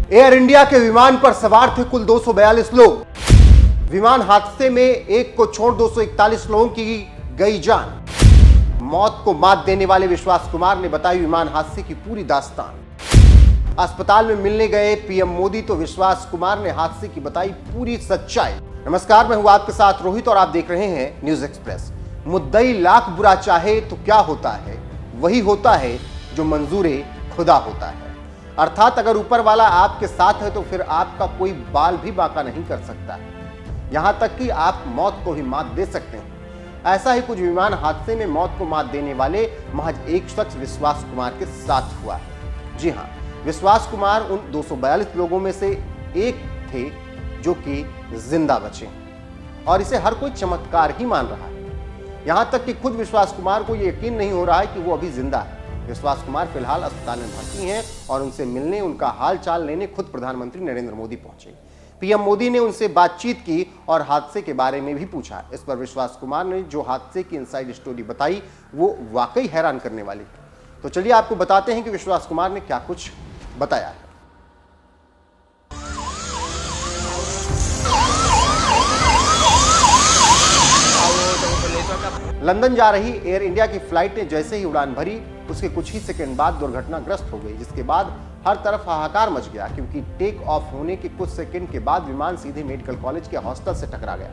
Air India के विमान पर सवार थे कुल 242 लोग। विमान हादसे में एक को छोड़ 241 लोगों की गई जान। मौत को मात देने वाले विश्वास कुमार ने बताई विमान हादसे की पूरी दास्तान। अस्पताल में मिलने गए पीएम मोदी तो विश्वास कुमार ने हादसे की बताई पूरी सच्चाई। नमस्कार, मैं हूं आपके साथ रोहित और आप देख रहे हैं न्यूज एक्सप्रेस। मुद्दई लाख बुरा चाहे तो क्या होता है, वही होता है जो मंजूरे खुदा होता है। अर्थात अगर ऊपर वाला आपके साथ है तो फिर आपका कोई बाल भी बांका नहीं कर सकता है, यहां तक कि आप मौत को ही मात दे सकते हैं। ऐसा ही कुछ विमान हादसे में मौत को मात देने वाले महज एक शख्स विश्वास कुमार के साथ हुआ है। जी हां, विश्वास कुमार उन 242 लोगों में से एक थे जो कि जिंदा बचे और इसे हर कोई चमत्कार ही मान रहा है। यहां तक कि खुद विश्वास कुमार को यह यकीन नहीं हो रहा है कि वो अभी जिंदा है। विश्वास कुमार फिलहाल अस्पताल में भर्ती हैं और उनसे मिलने, उनका हाल चाल लेने खुद प्रधानमंत्री नरेंद्र मोदी पहुंचे। पीएम मोदी ने उनसे बातचीत की और हादसे के बारे में भी पूछा। इस पर विश्वास कुमार ने जो हादसे की इनसाइड स्टोरी बताई वो वाकई हैरान करने वाली थी। तो चलिए आपको बताते हैं कि विश्वास कुमार ने क्या कुछ बताया है। लंदन जा रही एयर इंडिया की फ्लाइट ने जैसे ही उड़ान भरी उसके कुछ ही सेकंड बाद दुर्घटनाग्रस्त हो गई, जिसके बाद हर तरफ हाहाकार मच गया क्योंकि टेक ऑफ होने के कुछ सेकंड के बाद विमान सीधे मेडिकल कॉलेज के हॉस्टल से टकरा गया।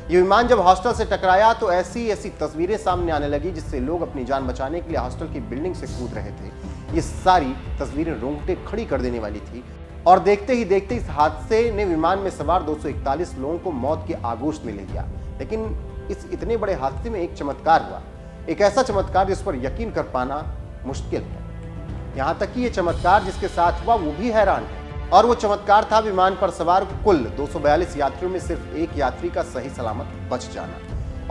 ये विमान जब हॉस्टल से टकराया तो ऐसी तस्वीरें सामने आने लगी जिससे लोग अपनी जान बचाने के लिए हॉस्टल की बिल्डिंग से कूद रहे थे। ये सारी तस्वीरें रोंगटे खड़ी कर देने वाली थी और देखते ही देखते इस हादसे ने विमान में सवार 241 लोगों को मौत के आगोश में ले लिया। लेकिन इस इतने बड़े हादसे में एक चमत्कार हुआ, एक ऐसा चमत्कार जिस पर यकीन कर पाना मुश्किल है। यहां तक कि यह चमत्कार जिसके साथ हुआ वो भी हैरान है और वो चमत्कार था विमान पर सवार कुल 242 यात्रियों में सिर्फ एक यात्री का सही सलामत बच जाना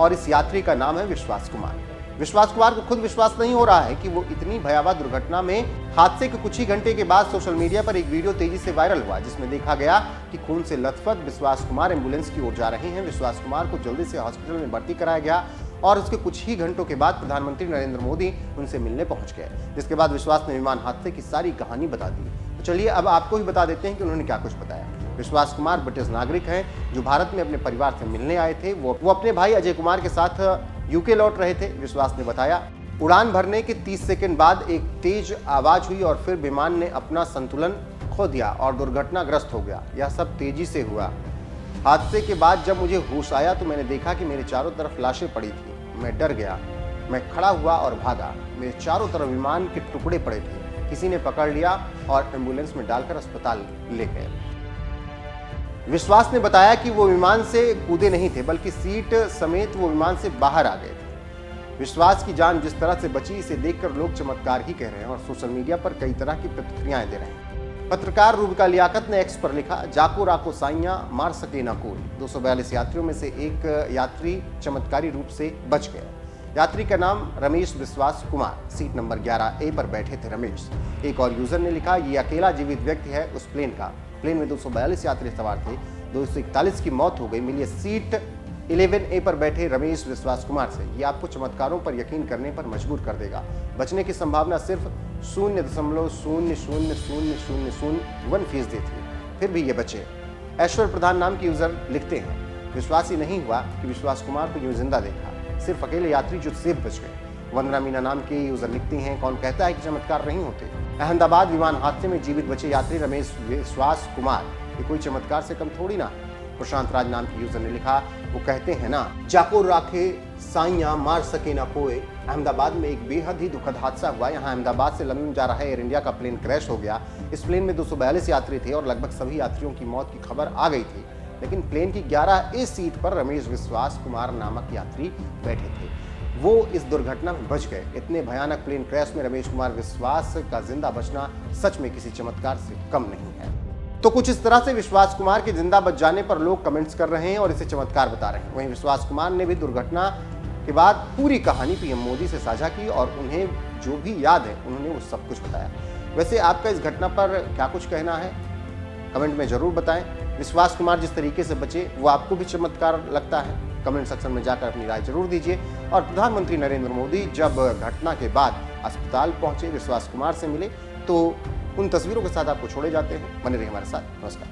और इस यात्री का नाम है विश्वास कुमार। विश्वास कुमार को खुद विश्वास नहीं हो रहा है कि वो इतनी भयावह दुर्घटना में हादसे के कुछ ही घंटे के बाद सोशल मीडिया पर एक वीडियो तेजी से वायरल हुआ जिसमें देखा गया कि खून से लथपथ विश्वास कुमार एम्बुलेंस की ओर जा रहे हैं। विश्वास कुमार को जल्दी से हॉस्पिटल में भर्ती कराया गया और उसके कुछ ही घंटों के बाद प्रधानमंत्री नरेंद्र मोदी उनसे मिलने पहुंच गए, जिसके बाद विश्वास ने विमान हादसे की सारी कहानी बता दी। तो चलिए अब आपको भी बता देते हैं कि उन्होंने क्या कुछ बताया। विश्वास कुमार ब्रिटिश नागरिक हैं जो भारत में अपने परिवार से मिलने आए थे। वो अपने भाई अजय कुमार के साथ यूके लौट रहे थे। विश्वास ने बताया उड़ान भरने के 30 सेकंड बाद एक तेज आवाज हुई और फिर विमान ने अपना संतुलन खो दिया और दुर्घटनाग्रस्त हो गया। यह सब तेजी से हुआ। हादसे के बाद जब मुझे होश आया तो मैंने देखा कि मेरे चारों तरफ लाशें पड़ी थी। मैं डर गया, मैं खड़ा हुआ और भागा। मेरे चारों तरफ विमान के टुकड़े पड़े थे। किसी ने पकड़ लिया और एम्बुलेंस में डालकर अस्पताल ले गए। विश्वास ने बताया कि वो विमान से कूदे नहीं थे बल्कि सीट समेत वो विमान से बाहर आ गए थे। विश्वास की जान जिस तरह से बची इसे देखकर लोग चमत्कार ही कह रहे हैं और सोशल मीडिया पर कई तरह की प्रतिक्रियाएं दे रहे हैं। पत्रकार रूबिका लियाकत ने एक्स पर लिखा, जाको राको साइयां मार सके ना कोई। 242 यात्रियों में से एक यात्री चमत्कारी रूप से बच गया। यात्री का नाम रमेश विश्वास कुमार, सीट नंबर 11A पर बैठे थे रमेश। एक और यूजर ने लिखा, ये अकेला जीवित व्यक्ति है उस प्लेन का। प्लेन में 242 यात्री सवार थे, 241 की मौत हो गई। मिली सीट 11A पर बैठे रमेश विश्वास कुमार से। ये आपको चमत्कारों पर यकीन करने पर मजबूर कर देगा। बचने की संभावना सिर्फ 0.00001% थी, फिर भी ये बचे। ऐश्वर प्रधान नाम के यूजर लिखते हैं, विश्वास ही नहीं हुआ कि विश्वास कुमार को यूं जिंदा देखा, सिर्फ अकेले यात्री जो सेफ बच गए। वंदना मीना नाम के यूजर लिखती हैं, कौन कहता है कि चमत्कार नहीं होते। अहमदाबाद विमान हादसे में जीवित बचे यात्री रमेश विश्वास कुमार, ये कोई चमत्कार से कम थोड़ी ना। प्रशांत राज नाम के यूजर ने लिखा, वो कहते हैं ना, जाको राखे साइयां मार सके ना कोई। अहमदाबाद में एक बेहद ही दुखद हादसा हुआ। यहाँ अहमदाबाद से लंदन जा रहा एयर इंडिया का प्लेन क्रैश हो गया। इस प्लेन में 242 यात्री थे और लगभग सभी यात्रियों की मौत की खबर आ गई थी, लेकिन प्लेन की 11A सीट पर रमेश विश्वास कुमार नामक यात्री बैठे थे। वो इस दुर्घटना में बच गए। इतने भयानक प्लेन क्रैश में रमेश कुमार विश्वास का जिंदा बचना सच में किसी चमत्कार से कम नहीं है। तो कुछ इस तरह से विश्वास कुमार के जिंदा बच जाने पर लोग कमेंट्स कर रहे हैं और इसे चमत्कार बता रहे हैं। वहीं विश्वास कुमार ने भी दुर्घटना के बाद पूरी कहानी पीएम मोदी से साझा की और उन्हें जो भी याद है उन्होंने वो सब कुछ बताया। वैसे आपका इस घटना पर क्या कुछ कहना है, कमेंट में जरूर बताएं। विश्वास कुमार जिस तरीके से बचे वो आपको भी चमत्कार लगता है? कमेंट सेक्शन में जाकर अपनी राय जरूर दीजिए। और प्रधानमंत्री नरेंद्र मोदी जब घटना के बाद अस्पताल पहुंचे, विश्वास कुमार से मिले, तो उन तस्वीरों के साथ आपको छोड़े जाते हैं। बने रहिए हमारे साथ। नमस्कार।